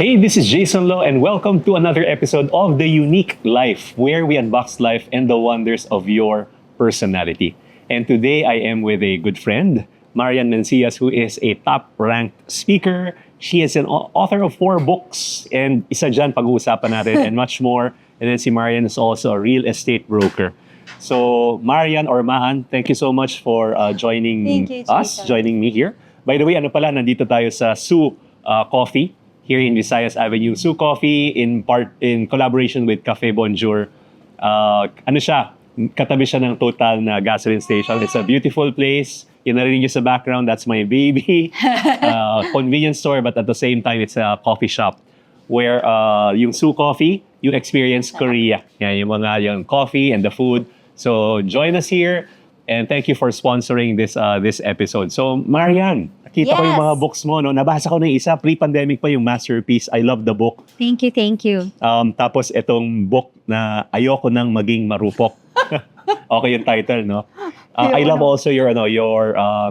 Hey, this is Jason Lo and welcome to another episode of the YOUnique Life, where we unbox life and the wonders of your personality. And today I am with a good friend, Marianne Mencias, who is a top-ranked speaker. She is an author of 4 books and isa dyan pag-uusapan natin and much more. And then si Marianne is also a real estate broker. So Marianne or Mahan, thank you so much for joining us, joining me here. By the way, nandito tayo sa Su Coffee here in Visayas Avenue. Su Coffee in collaboration with Cafe Bonjour. Katabi siya ng Total na gasoline station. It's a beautiful place. Yung narinig niyo sa background, that's my baby. Convenience store, but at the same time, it's a coffee shop where yung Su Coffee, you experience Korea. Yan, yung coffee and the food. So join us here and thank you for sponsoring this episode. So Marianne, nakita ko yung mga books mo, no? Nabasa ko ng isa, pre-pandemic pa yung Masterpiece. I love the book. Thank you. Tapos itong book na Ayoko ng Maging Marupok. Okay yung title, no? I love also your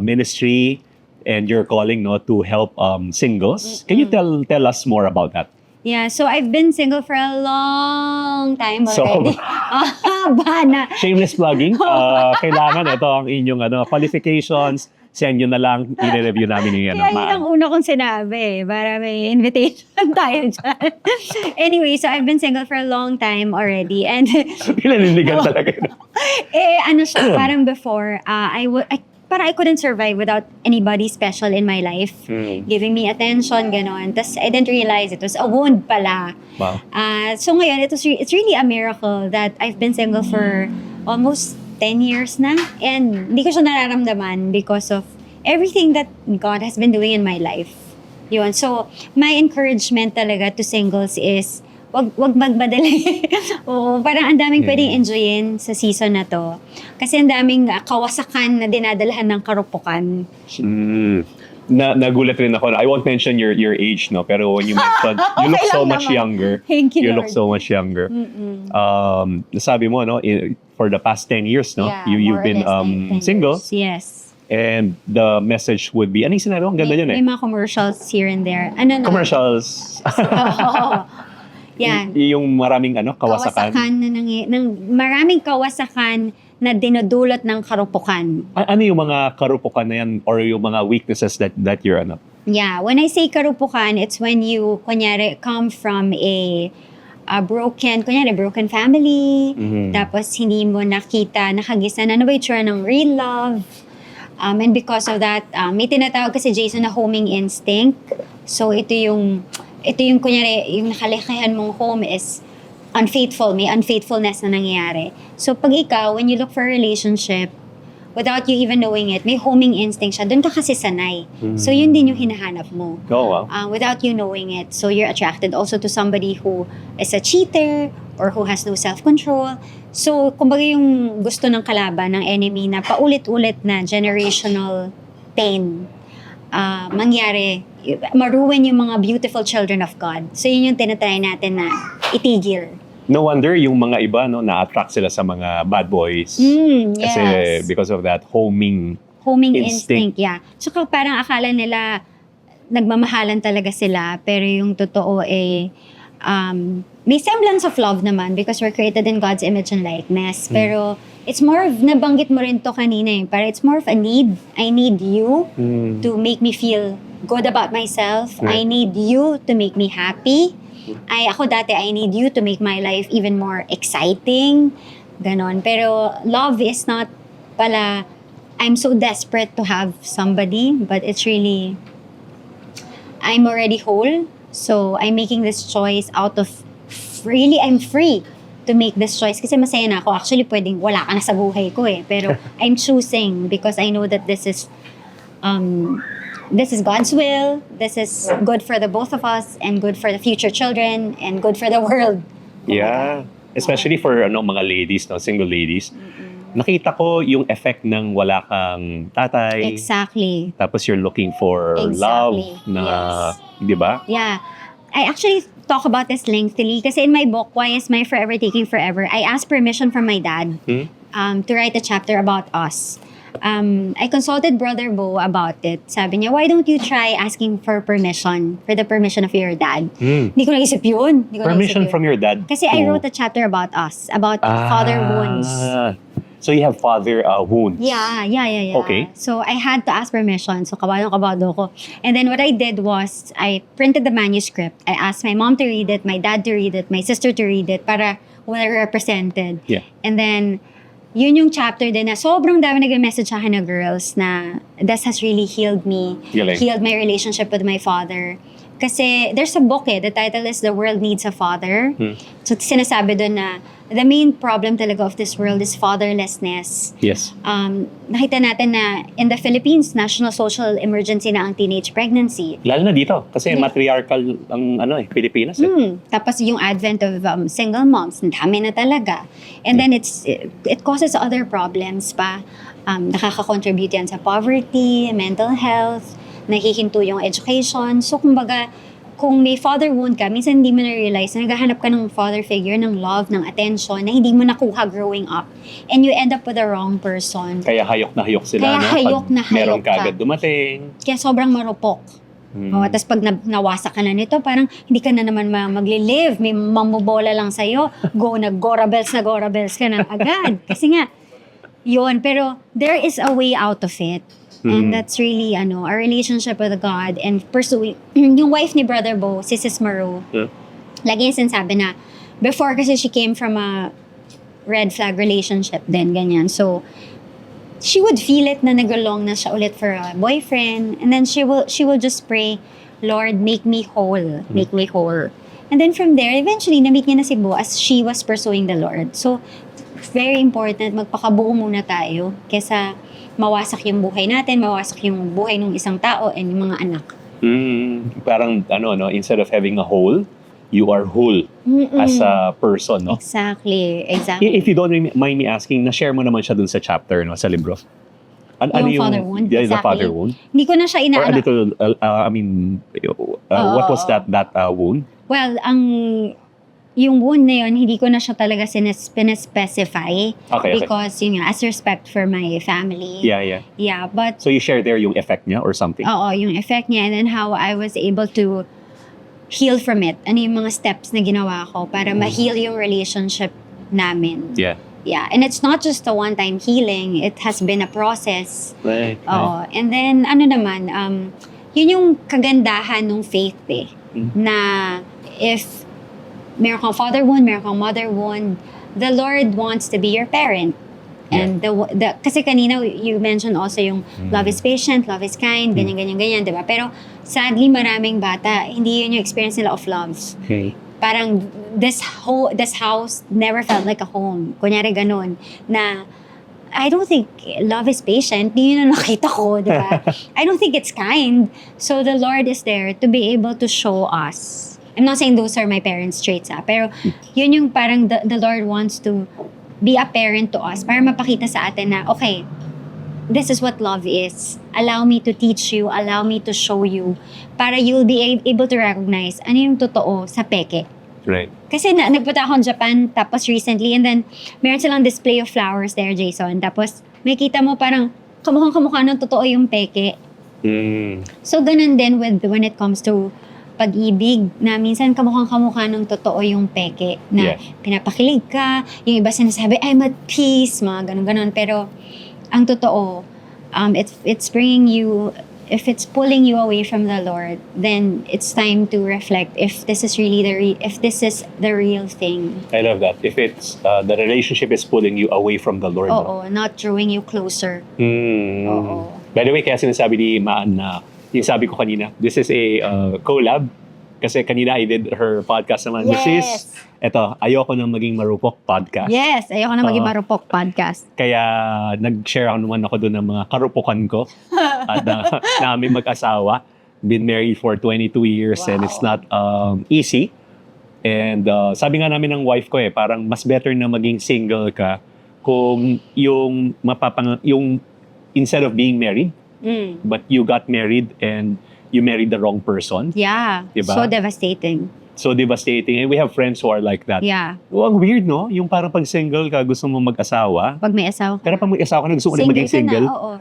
ministry and your calling, no, to help singles. Can you tell us more about that? Yeah, so I've been single for a long time already. Bana. Shameless plugging. Kailangan ito ang inyong qualifications. Send nyo na lang, i-review namin yung Kaya yun ang una kong sinabi, para may invitation tayo dyan. Anyway, so I've been single for a long time already. And pinanindigan talaga. Parang before, I couldn't survive without anybody special in my life, giving me attention, ganon. Tapos I didn't realize it was a wound pala. Wow. So ngayon, it's really a miracle that I've been single for almost 10 years na. And hindi ko siya nararamdaman because of everything that God has been doing in my life. Yun. So, my encouragement talaga to singles is wag magmadali. Oo, parang ang daming pwedeng enjoyin sa season na to. Kasi ang daming kawasakan na dinadalahan ng karupukan. Nagulat rin ako. I won't mention your age, no? Pero when you mentioned, you look so much younger. Thank you, You Lord. look so much younger. Nasabi mo, no? For the past 10 years, no? Yeah, You've been 10 single. years. Yes. And the message would be, anong sinabi mo? Ang ganda yun May mga commercials here and there. Commercials. Yan. Yung maraming kawasakan. Maraming kawasakan na dinudulot ng karupukan. Ano yung mga karupukan na yan or yung mga weaknesses that you're Yeah, when I say karupukan, it's when you, kunyari, come from a broken family, tapos hindi mo nakagisan ano ba yung tsura ng real love. And because of that, may tinatawag kasi Jason na homing instinct. So ito yung kunyari, yung nakalikayan mong home is unfaithful, may unfaithfulness na nangyayari. So pag ikaw, when you look for a relationship, without you even knowing it, may homing instinct siya. Doon ka kasi sanay. So yun din yung hinahanap mo. Oh, wow. Without you knowing it. So you're attracted also to somebody who is a cheater or who has no self-control. So kumbaga yung gusto ng kalaban, ng enemy na paulit-ulit na generational pain mangyari, maruin yung mga beautiful children of God. So yun yung tinatry natin na itigil. No wonder yung mga iba na-attract sila sa mga bad boys. Yes. Kasi because of that homing instinct, yeah. Tsaka parang akala nila nagmamahalan talaga sila, pero yung totoo may semblance of love naman because we're created in God's image and likeness. Pero it's more of, nabanggit mo rin to kanina pero it's more of a need. I need you to make me feel good about myself. I need you to make me happy. Ako dati, I need you to make my life even more exciting. Ganon. Pero love is not pala, I'm so desperate to have somebody, but it's really, I'm already whole. So I'm making this choice out of, really, I'm free to make this choice. Kasi masaya na ako. Actually, pwedeng wala ka na sa buhay ko Pero I'm choosing because I know that this is God's will. This is good for the both of us and good for the future children and good for the world. Yeah. Especially for mga ladies, single ladies. Nakita ko yung effect ng wala kang tatay. Exactly. Tapos you're looking for love na, di ba? Yeah. I actually talk about this lengthily kasi in my book, Why is My Forever Taking Forever, I asked permission from my dad to write a chapter about us. I consulted Brother Bo about it. Sabi niya, why don't you try asking for the permission of your dad? Hindi ko naisip yun. Permission from your dad? Kasi I wrote a chapter about us, about father wounds. So you have father wounds? Yeah. Okay. So I had to ask permission. So kabado ko. And then what I did was, I printed the manuscript. I asked my mom to read it, my dad to read it, my sister to read it, para we're represented. Yeah. And then, yun yung chapter din na sobrang dami nag-message sa akin na girls na this has really healed me, healed my relationship with my father. Kasi there's a book the title is The World Needs a Father. So sinasabi doon na the main problem talaga of this world is fatherlessness. Yes. Nakita natin na in the Philippines, national social emergency na ang teenage pregnancy. Lalo na dito, kasi matriarchal ang Pilipinas. Tapos yung advent of single moms, dami na talaga. And then it causes other problems pa. Nakaka-contribute yan sa poverty, mental health, nahihinto yung education. So kumbaga, kung may father wound ka, minsan hindi mo na-realize na naghahanap ka ng father figure, ng love, ng attention, na hindi mo nakuha growing up. And you end up with the wrong person. Kaya hayok na hayok sila. Kaya hayok na hayok meron ka. kagad dumating. Kaya sobrang marupok. Tapos pag nawasak ka na nito, parang hindi ka na naman magli-live. May mamubola lang sa'yo. Nag-gorabels ka na agad. Kasi nga, yun. Pero there is a way out of it. And that's really, our relationship with God and pursuing, yung wife ni Brother Bo, si Sis Maru, lagi niya sinasabi na, before kasi she came from a red flag relationship din, ganyan. So, she would feel it na nag-along na siya ulit for a boyfriend. And then she will just pray, Lord, make me whole. Make me whole. And then from there, eventually, na-meet niya na si Bo as she was pursuing the Lord. So, very important, magpakabuo muna tayo kesa mawasak yung buhay natin, mawasak yung buhay ng isang tao and yung mga anak. Parang, instead of having a whole, you are whole as a person, no? Exactly. If you don't mind me asking, na-share mo naman siya dun sa chapter, sa libro? Yung father wound? Yeah, exactly. The father wound? Hindi ko na siya Or a inaano. little, what was that wound? Well, yung wound na yun, hindi ko na siya talaga specify because yun nga, as respect for my family. Yeah, but so you share there yung effect niya or something? Oo, yung effect niya and then how I was able to heal from it. Ano yung mga steps na ginawa ko para ma-heal yung relationship namin. Yeah, and it's not just a one-time healing. It has been a process. Right. And then, yun yung kagandahan ng faith na if meron kang father wound, meron kang mother wound, the Lord wants to be your parent. And kasi kanina you mentioned also yung love is patient, love is kind, ganyan, diba? Pero sadly, maraming bata, hindi yun yung experience nila of love. Okay. Parang this house never felt like a home. Kunyari ganun, na I don't think love is patient. Hindi yun ang nakita ko, di ba? I don't think it's kind. So the Lord is there to be able to show us. I'm not saying those are my parents' traits, pero yun yung parang the Lord wants to be a parent to us para mapakita sa atin na, okay, this is what love is. Allow me to teach you, allow me to show you, para you'll be able to recognize ano yung totoo sa peke. Right. Kasi nagpunta ako ng Japan, tapos recently, and then meron silang display of flowers there, Jason. Tapos may kita mo parang kamukhang-kamukha ng totoo yung peke. So ganun din when it comes to pag-ibig, na minsan kamukhang-kamukha ng totoo yung peke, na pinapakilig ka, yung iba sinasabi, I'm at peace, mga ganun-ganun. Pero ang totoo, it's bringing you, if it's pulling you away from the Lord, then it's time to reflect if this is really if this is the real thing. I love that. If it's the relationship is pulling you away from the Lord. Not drawing you closer. By the way, kaya sinasabi ni Maan na yung sabi ko kanina, this is a collab. Kasi kanina I did her podcast naman. Yes. Which is, Ayoko na Maging Marupok podcast. Yes, Ayoko na Maging Marupok podcast. Kaya nag-share naman ako doon ng mga karupukan ko. At namin mag-asawa. Been married for 22 years and it's not easy. And sabi nga namin ng wife ko parang mas better na maging single ka kung yung instead of being married, but you got married and you married the wrong person. Yeah, diba? so devastating. so devastating. And we have friends who are like that. Yeah. Oh, ang weird, no? Yung parang pag single ka, gusto mo mag-asawa. Pag may asawa. Pero pag may asawa ka na, gusto mo ulit maging single. Ka na, oo.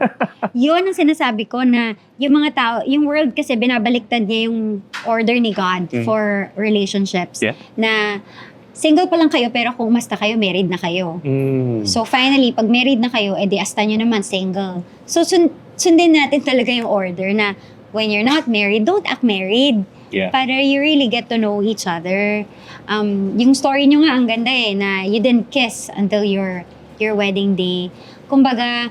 Yun ang sinasabi ko na yung mga tao, yung world kasi binabaliktad niya yung order ni God for relationships. Yeah. Na single pa lang kayo pero kung basta kayo, married na kayo. So finally, pag married na kayo, edi hasta nyo naman single. So sundin natin talaga yung order na when you're not married, don't act married. Yeah. Para you really get to know each other. Yung story nyo nga, ang ganda na you didn't kiss until your wedding day. Kumbaga,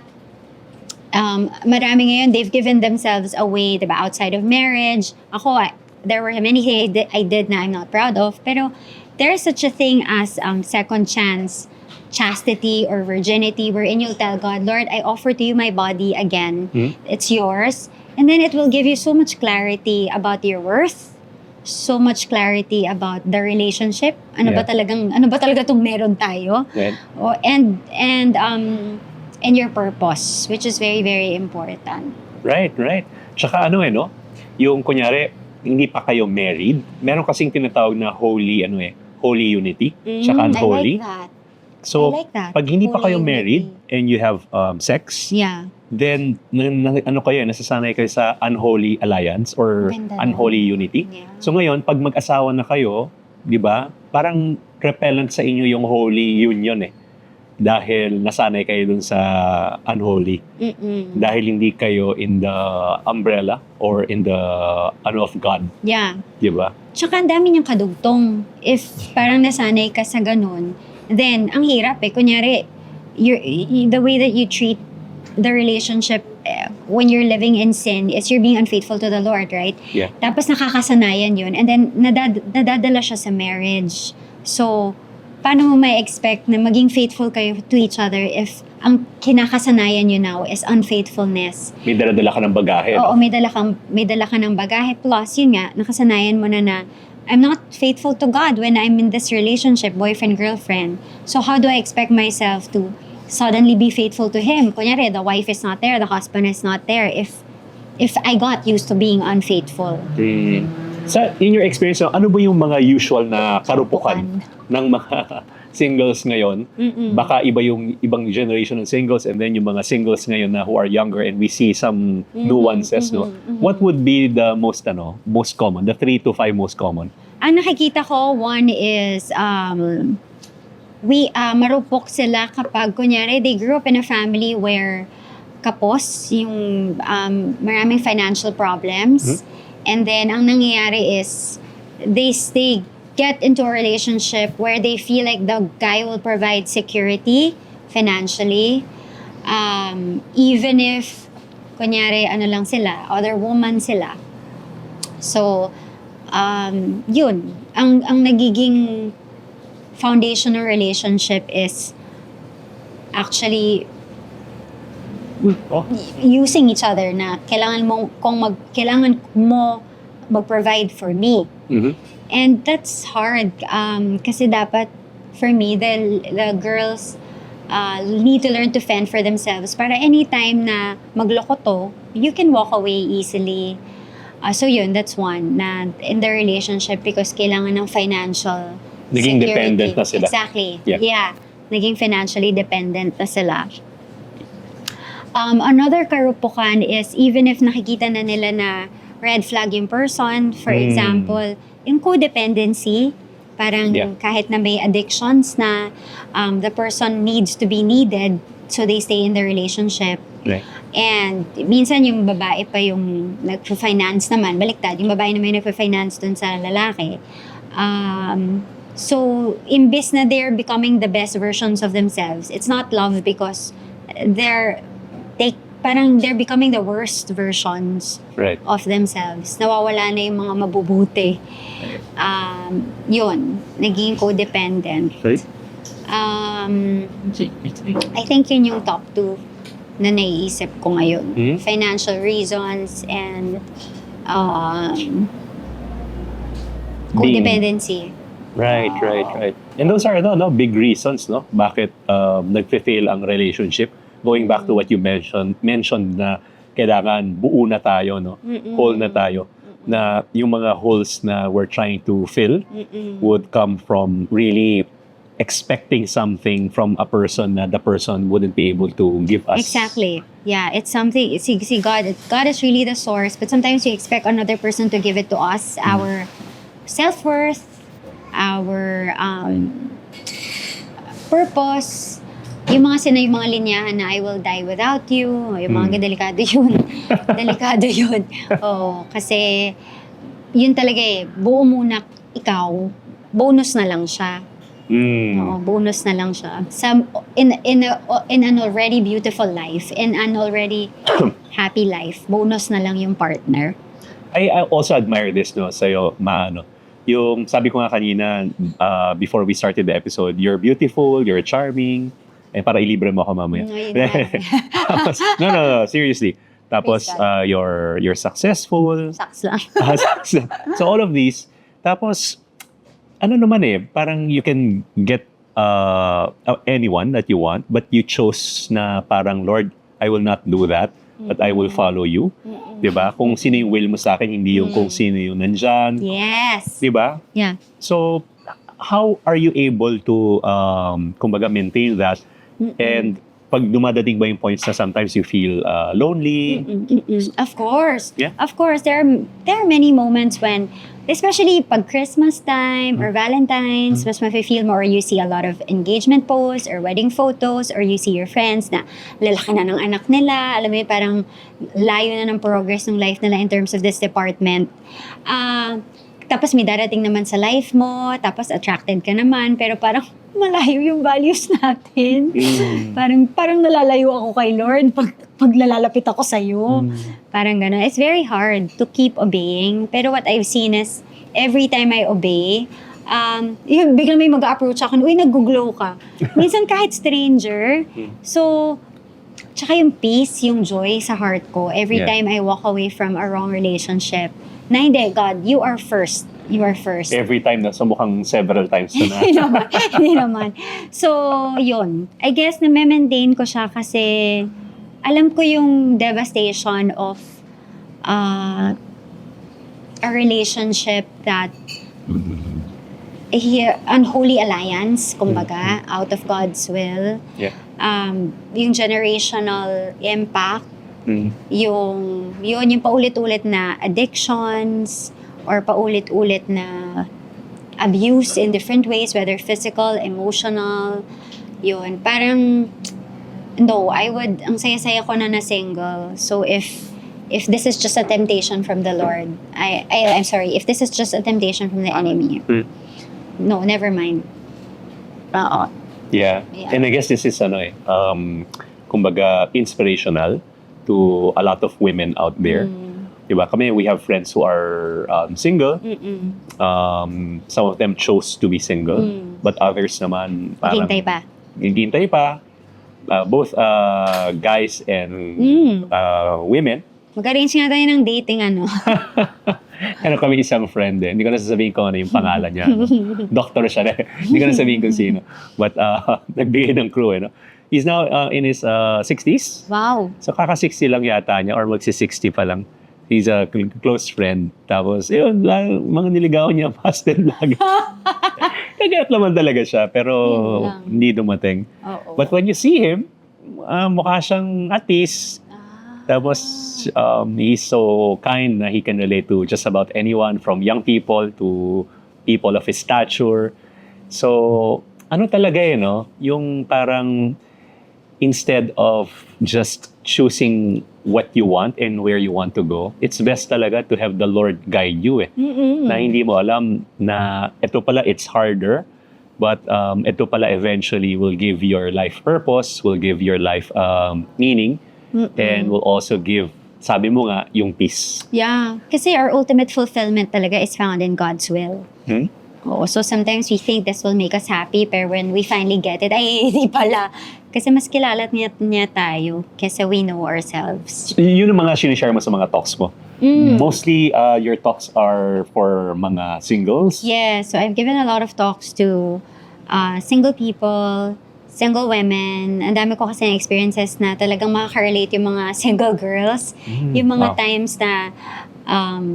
marami ngayon, they've given themselves away, diba, outside of marriage. Ako, there were many things I did na I'm not proud of. Pero there's such a thing as second chance, chastity or virginity, wherein you'll tell God, Lord, I offer to you my body again. It's yours. And then it will give you so much clarity about your worth, so much clarity about the relationship. Ano ba talaga tong meron tayo? Right. And your purpose, which is very, very important. Right. Tsaka no? Yung kunyari, hindi pa kayo married, meron kasing tinatawag na holy unity, tsaka unholy. I like that. So, I like that. pag hindi pa Holy kayo married unity. and you have sex, Yeah. then nasasanay kayo sa unholy alliance or Ganda unholy unity. Yeah. So ngayon, pag mag-asawa na kayo, di ba, parang repellent sa inyo yung holy union dahil nasanay kayo dun sa unholy. Dahil hindi kayo in the umbrella or in the of God. Yeah. Di ba? Tsaka ang dami niyang kadugtong. If parang nasanay ka sa ganun, then ang hirap Kunyari, the way that you treat the relationship when you're living in sin is you're being unfaithful to the Lord, right? Yeah. Tapos nakakasanayan yun. And then nadadala siya sa marriage. So, paano mo may expect na maging faithful kayo to each other if ang kinakasanayan nyo now is unfaithfulness? May dala-dala ka ng bagahe. Oo, may dala ka ng bagahe. Plus, yun nga, nakasanayan mo na I'm not faithful to God when I'm in this relationship, boyfriend-girlfriend. So how do I expect myself to suddenly be faithful to Him? Kunyari, the wife is not there, the husband is not there. If I got used to being unfaithful. Sa in your experience, ano ba yung mga usual na karupukan ng mga singles ngayon? Baka iba yung ibang generation ng singles and then yung mga singles ngayon na who are younger and we see some nuances, no? What would be the most common, the 3 to 5 most common? Ang nakikita ko, one is marupok sila kapag kunyari they grew up in a family where kapos yung maraming financial problems, and then ang nangyayari is they get into a relationship where they feel like the guy will provide security financially, even if kunyari lang sila, other woman sila. So yun ang nagiging foundational relationship is actually using each other na kailangan mo mag-provide for me. And that's hard kasi dapat for me the girls need to learn to fend for themselves para anytime na magloko to, you can walk away easily. So yun, that's one na in the relationship because kailangan ng financial naging security. Dependent na sila. Exactly. Yeah. Naging financially dependent na sila. Another karupukan is even if nakikita na nila na red flag yung person, for example, yung codependency, parang kahit na may addictions na the person needs to be needed so they stay in the relationship. Right. And minsan yung babae pa yung nagpo-finance naman, baliktad, yung babae naman yung nagpo-finance dun sa lalaki. So, imbis na they're becoming the best versions of themselves, it's not love because they're becoming the worst versions of themselves. Nawawala na yung mga mabubuti. Yun, naging codependent. Right. I think yun yung top 2 na naiisip ko ngayon. Financial reasons and codependency. Right. And those are big reasons, no? Bakit nagfe-fail ang relationship. Going back to what you mentioned na kailangan buo na tayo, no? Whole na tayo. na yung mga holes na we're trying to fill would come from really expecting something from a person na the person wouldn't be able to give us. Exactly. Yeah, it's something. See, God is really the source, but sometimes we expect another person to give it to us, our self-worth, our purpose, yung mga linyahan na I will die without you, yung mga delikado yun. Delikado yun. Oo, kasi yun talaga buo muna ikaw, bonus na lang siya. Oo, bonus na lang siya. In an already beautiful life, in an already happy life, bonus na lang yung partner. I also admire this sa'yo, Maano. Yung sabi ko nga kanina, before we started the episode, you're beautiful, you're charming, para ilibre mo ako mamaya. Tapos, no, seriously. Tapos, you're successful. Sucks lang. So all of these, tapos, parang you can get anyone that you want, but you chose na parang, Lord, I will not do that, but I will follow you. Diba? Kung sino yung will mo sa akin, hindi yung kung sino yung nandyan. Yes. Diba? Yeah. So, how are you able to, kumbaga, maintain that? And pag dumadating ba yung points na sometimes you feel lonely? Of course. Yeah. Of course. There are many moments when, especially pag Christmas time or Valentine's, mas mafe-feel mo or you see a lot of engagement posts or wedding photos or you see your friends na lalaki na ng anak nila. Alam mo yun, parang layo na ng progress ng life nila in terms of this department. Tapos may darating naman sa life mo, tapos attracted ka naman, pero parang malayo yung values natin. Parang nalalayo ako kay Lord pag nalalapit ako sa'yo. Parang gano'n. It's very hard to keep obeying. Pero what I've seen is, every time I obey, biglang may mag-approach ako, uy, nag-glow ka. Minsan kahit stranger. So, tsaka yung peace, yung joy sa heart ko, every time I walk away from a wrong relationship, na hindi, God, you are first. You are first. Every time na, so mukhang several times na. Hindi naman. So, yun. I guess na-maintain ko siya kasi alam ko yung devastation of a relationship that unholy alliance, kumbaga, out of God's will. Yeah. Yung generational impact, yung paulit-ulit na addictions or paulit-ulit na abuse in different ways, whether physical, emotional, yun. Parang, no, ang saya-saya ko na single. So if this is just a temptation from the Lord, I'm sorry, if this is just a temptation from the enemy, no, never mind. Yeah. And I guess this is kumbaga inspirational to a lot of women out there. Diba? Kami, we have friends who are single. Some of them chose to be single. But others naman parang hintay pa. Both guys and women. Mag-arrange nga tayo ng dating, Kami isang friend Hindi ko na sasabihin kung ano yung pangalan niya. Doctor siya. Hindi ko na sabihin kung sino. But nagbigay ng clue. He's now in his 60s. Wow. So kaka-60 lang yata niya or magsi-60 pa lang. He's a close friend. Tapos, yun, mga niligaw niya, busted lagi. Kagayat naman talaga siya, pero hindi dumating. But when you see him, mukha siyang at peace. Tapos, he's so kind na he can relate to just about anyone, from young people to people of his stature. So, talaga yung parang instead of just choosing what you want and where you want to go, it's best talaga to have the Lord guide you Na hindi mo alam na ito pala, it's harder, but ito pala eventually will give your life purpose, will give your life meaning, and will also give, sabi mo nga, yung peace. Yeah. Kasi our ultimate fulfillment talaga is found in God's will. So sometimes we think this will make us happy, pero when we finally get it, ay, hindi pala. Kasi mas kilala niya tayo kasi we know ourselves. Yun ang mga sinishare mo sa mga talks mo. Mostly, your talks are for mga singles? Yeah, so I've given a lot of talks to single people, single women. Ang dami ko kasi experiences na talagang makaka-relate yung mga single girls. Yung mga times na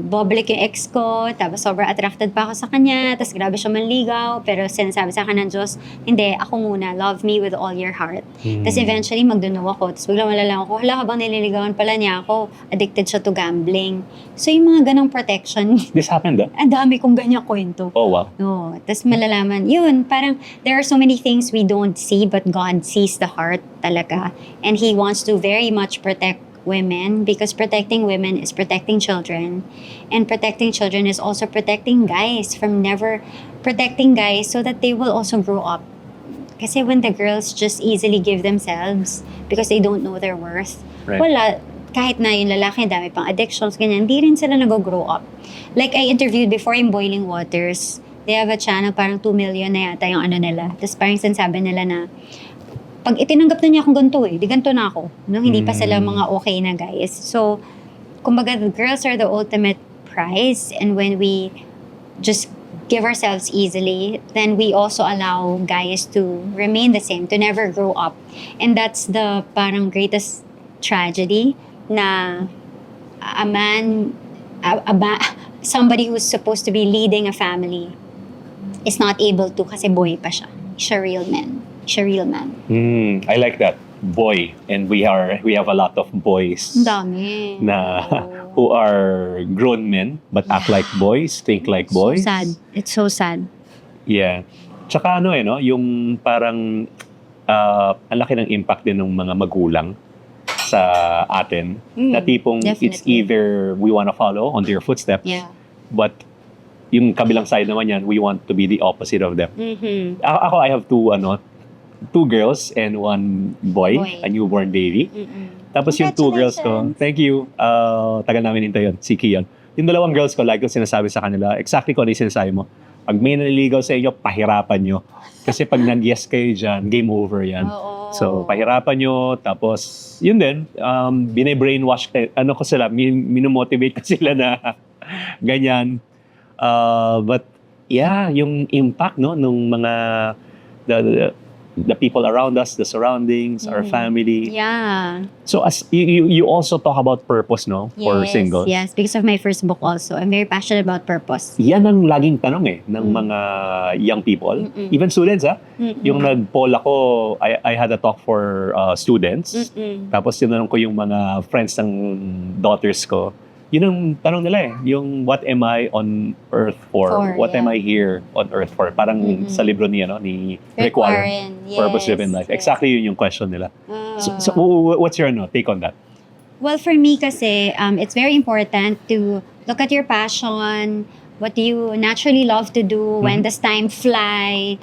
boblik yung ex ko, tapos sobrang attracted pa ako sa kanya, tapos grabe siya manligaw, pero sinasabi sa akin ng Diyos, hindi, ako muna, love me with all your heart. Tapos eventually, magduno ako, tapos biglang malalaman ko, hala, habang nililigawan pala niya ako, addicted siya to gambling. So yung mga ganong protection, This happened, ang dami kong ganyan kwento. Oh, wow. No, tapos malalaman, yun, parang there are so many things we don't see, but God sees the heart talaga. And He wants to very much protect women, because protecting women is protecting children, and protecting children is also protecting guys from never protecting guys so that they will also grow up. Kasi when the girls just easily give themselves because they don't know their worth, Right. wala, kahit na yung lalaki dami pang addictions, ganyan, hindi rin sila nag-grow up. Like I interviewed before in Boiling Waters, they have a channel, parang 2 million na yata yung ano nila. Tapos parang sinasabi nila na pag itinanggap na niya akong ganito di ganito na ako. No, hindi pa sila mga okay na guys. So, kumbaga, the girls are the ultimate prize, and when we just give ourselves easily, then we also allow guys to remain the same, to never grow up. And that's the parang greatest tragedy na a man, somebody who's supposed to be leading a family is not able to kasi boy pa siya. Siya real man. I like that. Boy. And we have a lot of boys Ang dami. na who are grown men but act like boys, think like boys. So sad. It's so sad. Yeah. Tsaka no, yung parang ang laki ng impact din ng mga magulang sa atin. Na tipong it's definitely. either we wanna follow on their footsteps, Yeah. but yung kabilang side naman yan, we want to be the opposite of them. Mm-hmm. Ako, I have two girls and one boy, Boy. a newborn baby. Mm-mm. Tapos yung 2 girls ko, thank you, tagal namin hintayin, si Kian. Yung 2 girls ko, like ko sinasabi sa kanila, exactly kung ano yung sinasabi mo, pag may naniligaw sa inyo, pahirapan nyo. Kasi pag nag-yes kayo dyan, game over yan. Oo. So, pahirapan nyo, tapos, yun din, bine-brainwash, ko sila, minomotivate ko sila na ganyan. But, yeah, yung impact, no, nung mga, the people around us, the surroundings, our family. Yeah. So as you also talk about purpose, no, for singles. Yes, because of my first book also. I'm very passionate about purpose. Yan ang laging tanong ng mga young people, even students Yung nag-poll ako, I had a talk for students. Tapos tinanong ko yung mga friends ng daughters ko. Yun ang tanong nila yung what am I on earth for? What am I here on earth for? Parang sa libro ni Rick Warren, Purpose-Driven Life. Exactly yun yung question nila. So what's your take on that? Well, for me kasi, it's very important to look at your passion, what you naturally love to do, when does time fly,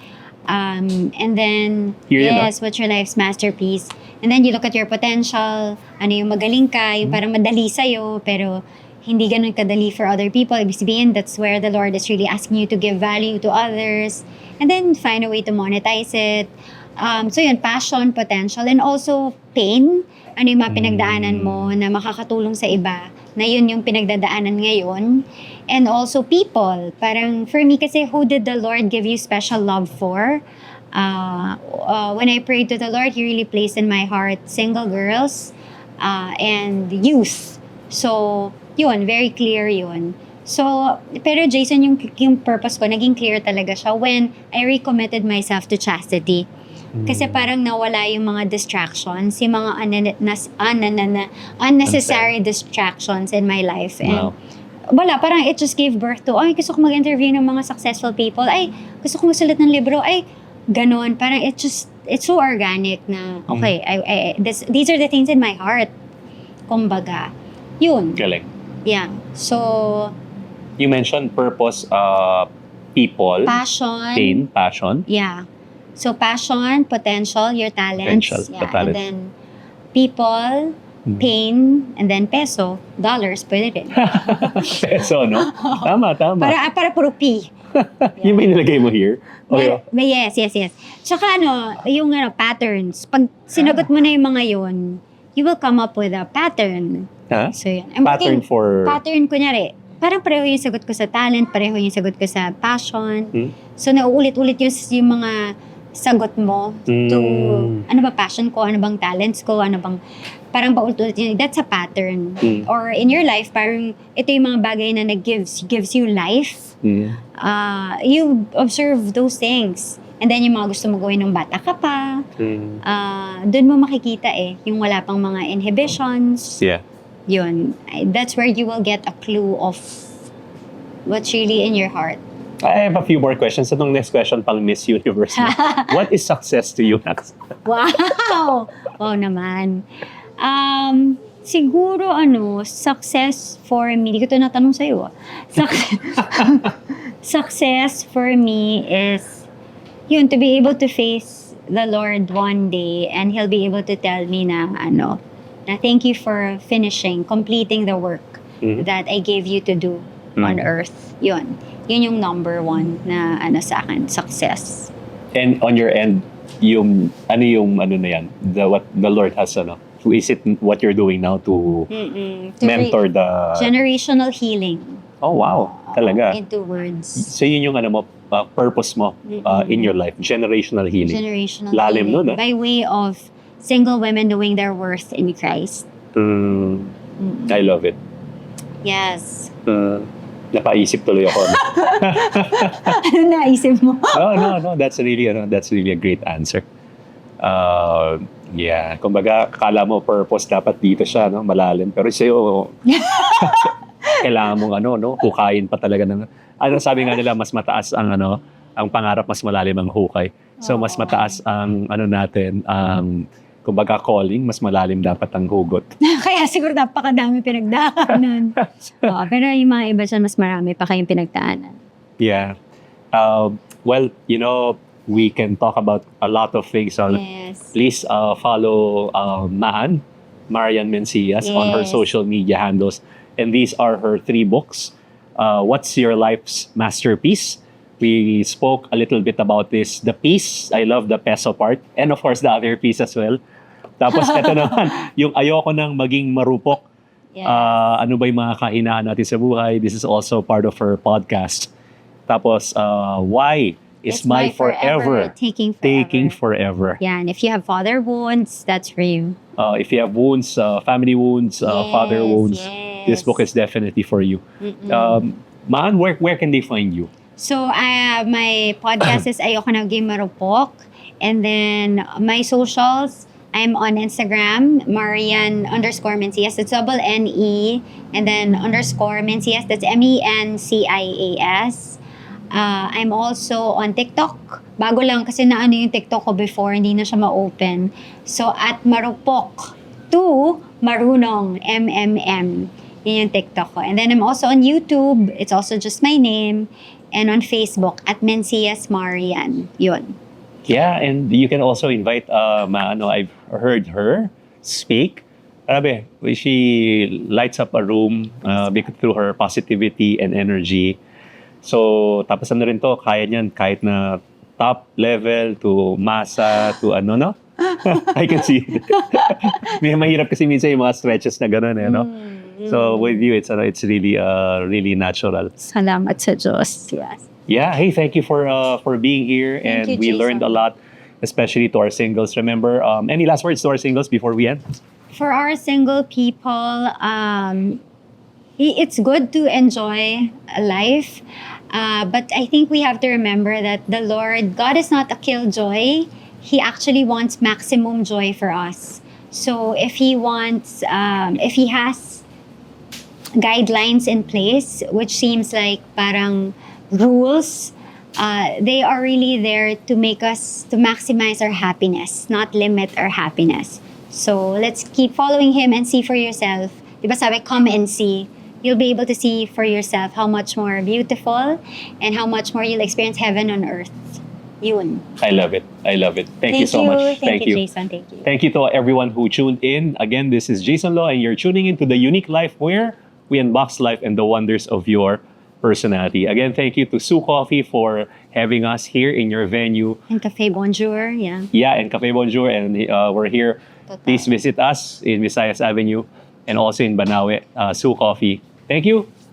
and then, what's your life's masterpiece? And then you look at your potential, ano yung magaling ka, yung parang madali sa'yo, pero hindi ganun kadali for other people. Ibig sabihin, that's where the Lord is really asking you to give value to others. And then find a way to monetize it. So yun, passion, potential, and also pain. Ano yung mga pinagdaanan mo na makakatulong sa iba, na yun yung pinagdadaanan ngayon. And also people. Parang for me kasi, who did the Lord give you special love for? When I prayed to the Lord, He really placed in my heart single girls and youth. So, yun, very clear yun. So, pero Jason, yung purpose ko, naging clear talaga siya when I recommitted myself to chastity. Kasi parang nawala yung mga distractions, yung mga unnecessary distractions in my life. And wala, parang it just gave birth to, ay, gusto ko mag-interview ng mga successful people. Ay, gusto ko magsulat ng libro. Ay, ganon. Parang it's so organic na, okay, these are the things in my heart. Kumbaga. Yun. Galing. Yeah. So, you mentioned purpose, people, passion. pain, passion. Yeah. So, passion, potential, your talents. Potential, yeah. the talents. And then, people, pain, and then peso, dollars, pwede rin. Peso, no? Tama. Para puro P. Yung may nilagay mo here? Okay. Yes. Tsaka yung patterns. Pag sinagot mo na yung mga yun, you will come up with a pattern. Huh? So, yun. Pattern for... Pattern, kunyari, parang pareho yung sagot ko sa talent, pareho yung sagot ko sa passion. So, nauulit-ulit yung mga sagot mo to ano ba passion ko, ano bang talents ko, ano bang parang paulit-ulit yun, that's a pattern. Or in your life, parang ito yung mga bagay na gives you life. You observe those things. And then yung mga gusto mo gawin ng bata ka pa, doon mo makikita yung wala pang mga inhibitions. Yeah. Yun. That's where you will get a clue of what's really in your heart. I have a few more questions. Itong next question pang Miss Universe. What is success to you, Max? Wow! Wow naman. Siguro success for me, di ko ito natanong sa'yo. Success for me is yun, to be able to face the Lord one day and He'll be able to tell me na thank you for completing the work that I gave you to do on earth. Yun yung number one na sa akin, success. And on your end, yung na yan? What the Lord has, is it what you're doing now to mentor the... Generational healing. Oh, wow. Talaga. Into words. So yun yung purpose mo in your life. Generational healing. Generational Lalim healing. Nun, By way of single women knowing their worth in Christ. I love it. Yes. Napaisip tuloy ako. Ano naisip mo? No. That's really a great answer. Yeah. Kumbaga, kala mo purpose dapat dito siya, malalim. Pero sa'yo, kailangan mong hukayin pa talaga ng... sabi nga nila, mas mataas ang ang pangarap, mas malalim ang hukay. So, mas mataas ang natin, kumbaga calling, mas malalim dapat ang hugot. Kaya siguro napakadami pinagdaanan. Pero yung mga iba dyan, mas marami pa kayong pinagdaanan. Yeah. Well, we can talk about a lot of things. Yes. Please follow Marianne Mencias on her social media handles. And these are her 3 books. What's Your Life's Masterpiece? We spoke a little bit about this. The piece, I love the peso part. And of course, the other piece as well. Tapos ito naman, yung Ayoko ng Maging Marupok. Yes. Ano ba yung mga kahinaan natin sa buhay? This is also part of her podcast. Tapos, why is my forever taking forever? Yeah, and if you have father wounds, that's for you. If you have wounds, family wounds, father wounds, this book is definitely for you. Maan, where can they find you? So, my podcast is Ayoko ng Maging Marupok. And then, my socials, I'm on Instagram, Marianne _Mencias. It's _NE. And then _Mencias. That's MENCIAS. I'm also on TikTok. Bago lang kasi yung TikTok ko before, hindi na siya ma-open. So, at Marupok to Marunong, MMM. Yun yung TikTok ko. And then I'm also on YouTube. It's also just my name. And on Facebook, at Mencias Marian. Yun. Yeah, and you can also invite, I've heard her speak. Grabe, she lights up a room through her positivity and energy. So, tapos rin to, kaya niyan kahit na top level to masa to no? I can see it. May mahirap kasi minsan yung mga stretches na gano'n, So, with you, it's really natural. Salamat sa Diyos. Yes. Yeah, hey, thank you for being here, and you, we Jason. learned a lot, especially to our singles. Remember, any last words to our singles before we end? For our single people, it's good to enjoy life, but I think we have to remember that the Lord, God is not a killjoy. He actually wants maximum joy for us. So if He wants, if He has guidelines in place, which seems like parang rules, they are really there to make us, to maximize our happiness, not limit our happiness. So let's keep following Him and see for yourself. Diba sabi, come and see. You'll be able to see for yourself how much more beautiful and how much more you'll experience heaven on earth. Yun. I love it. Thank you so much. Thank you, Jason. Thank you. Thank you to everyone who tuned in. Again, this is Jason Law, and you're tuning into the YOUnique Life, where we unbox life and the wonders of your personality. Again, thank you to Sue Coffee for having us here in your venue. And Cafe Bonjour, yeah. Yeah, and Cafe Bonjour, and we're here. Please visit us in Visayas Avenue and also in Banawe, Sue Coffee. Thank you.